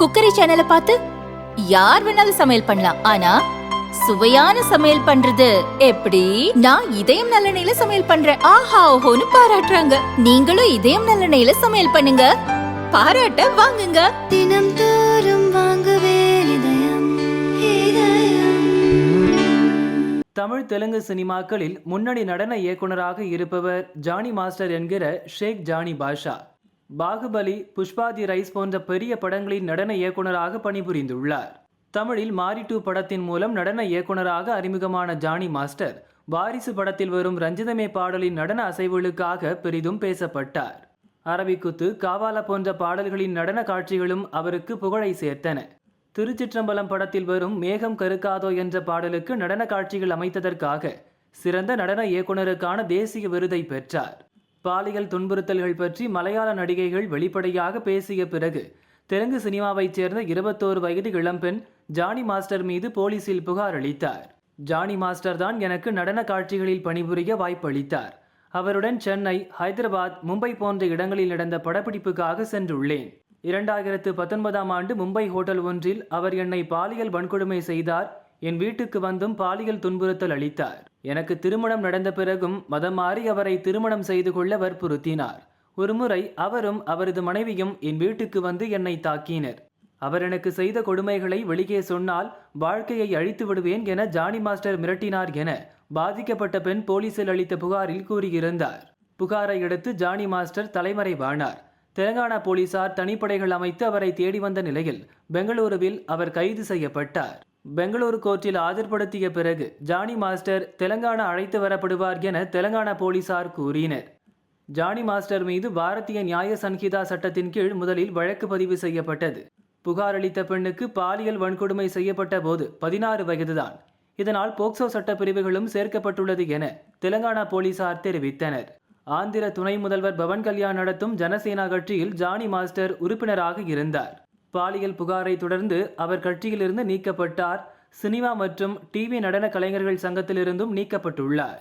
Cookery சேனலை பார்த்து யார் வேணாலும் சமையல் பண்ணலாம். ஆனா சுவையான சமையல் பண்றது எப்படி? நான் இதயம் நல்லெண்ணெயில சமையல் பண்றேன். ஆஹா ஓஹோன்னு பாராட்டுறாங்க. நீங்களும் இதயம் நல்லெண்ணெயில சமையல் பண்ணுங்க, பாராட்ட வாங்குங்க. தினம் தோறும் வாங்குவே இதயம் இதயம். தமிழ் தெலுங்கு சினிமாக்களில் முன்னணி நடன இயக்குனராக இருப்பவர் ஜானி மாஸ்டர் என்கிற ஷேக் ஜானி பாஷா. பாகுபலி, புஷ்பா தி ரைஸ் போன்ற பெரிய படங்களின் நடன இயக்குனராக பணிபுரிந்துள்ளார். தமிழில் மாரி 2 படத்தின் மூலம் நடன இயக்குனராக அறிமுகமான ஜானி மாஸ்டர் வாரிசு படத்தில் வரும் ரஞ்சிதமே பாடலின் நடன அசைவுகளுக்காக பெரிதும் பேசப்பட்டார். அரபிக்குத்து, காவாலா போன்ற பாடல்களின் நடன காட்சிகளும் அவருக்கு புகழை சேர்த்தன. திருச்சிற்றம்பலம் படத்தில் வரும் மேகம் கருக்காதோ என்ற பாடலுக்கு நடன காட்சிகள் அமைத்ததற்காக சிறந்த நடன இயக்குனருக்கான தேசிய விருதை பெற்றார். பாலியல் துன்புறுத்தல்கள் பற்றி மலையாள நடிகைகள் வெளிப்படையாக பேசிய பிறகு தெலுங்கு சினிமாவைச் சேர்ந்த 21 வயது இளம்பெண் ஜானி மாஸ்டர் மீது போலீசில் புகார் அளித்தார். ஜானி மாஸ்டர் தான் எனக்கு நடன காட்சிகளில் பணிபுரிய வாய்ப்பளித்தார். அவருடன் சென்னை, ஹைதராபாத், மும்பை போன்ற இடங்களில் நடந்த படப்பிடிப்புக்காக சென்றுள்ளேன். 2019ஆம் ஆண்டு மும்பை ஹோட்டல் ஒன்றில் அவர் என்னை பாலியல் வன்கொடுமை செய்தார். என் வீட்டுக்கு வந்தும் பாலியல் துன்புறுத்தல் அளித்தார். எனக்கு திருமணம் நடந்த பிறகும் மதம் மாறி அவரை திருமணம் செய்து கொள்ள வற்புறுத்தினார். ஒருமுறை அவரும் அவரது மனைவியும் என் வீட்டுக்கு வந்து என்னை தாக்கினர். அவர் எனக்கு செய்த கொடுமைகளை வெளியே சொன்னால் வாழ்க்கையை அழித்து விடுவேன் என ஜானி மாஸ்டர் மிரட்டினார் என பாதிக்கப்பட்ட பெண் போலீசில் அளித்த புகாரில் கூறியிருந்தார். புகாரை அடுத்து ஜானி மாஸ்டர் தலைமறைவானார். தெலங்கானா போலீசார் தனிப்படைகள் அமைத்து அவரை தேடி வந்த நிலையில் பெங்களூருவில் அவர் கைது செய்யப்பட்டார். பெங்களூரு கோர்ட்டில் ஆஜர்படுத்திய பிறகு ஜானி மாஸ்டர் தெலங்கானா அழைத்து வரப்படுவார் என தெலங்கானா போலீசார் கூறினர். ஜானி மாஸ்டர் மீது பாரதிய நியாய சன்ஹிதா சட்டத்தின் கீழ் முதலில் வழக்கு பதிவு செய்யப்பட்டது. புகார் அளித்த பெண்ணுக்கு பாலியல் வன்கொடுமை செய்யப்பட்ட போது 16 வயதுதான். இதனால் போக்சோ சட்ட பிரிவுகளும் சேர்க்கப்பட்டுள்ளது என தெலங்கானா போலீசார் தெரிவித்தனர். ஆந்திர துணை முதல்வர் பவன் கல்யாண் நடத்தும் ஜனசேனா கட்சியில் ஜானி மாஸ்டர் உறுப்பினராக இருந்தார். பாலியல் புகாரை தொடர்ந்து அவர் கட்சியிலிருந்து நீக்கப்பட்டார். சினிமா மற்றும் டிவி நடன கலைஞர்கள் சங்கத்திலிருந்தும் நீக்கப்பட்டுள்ளார்.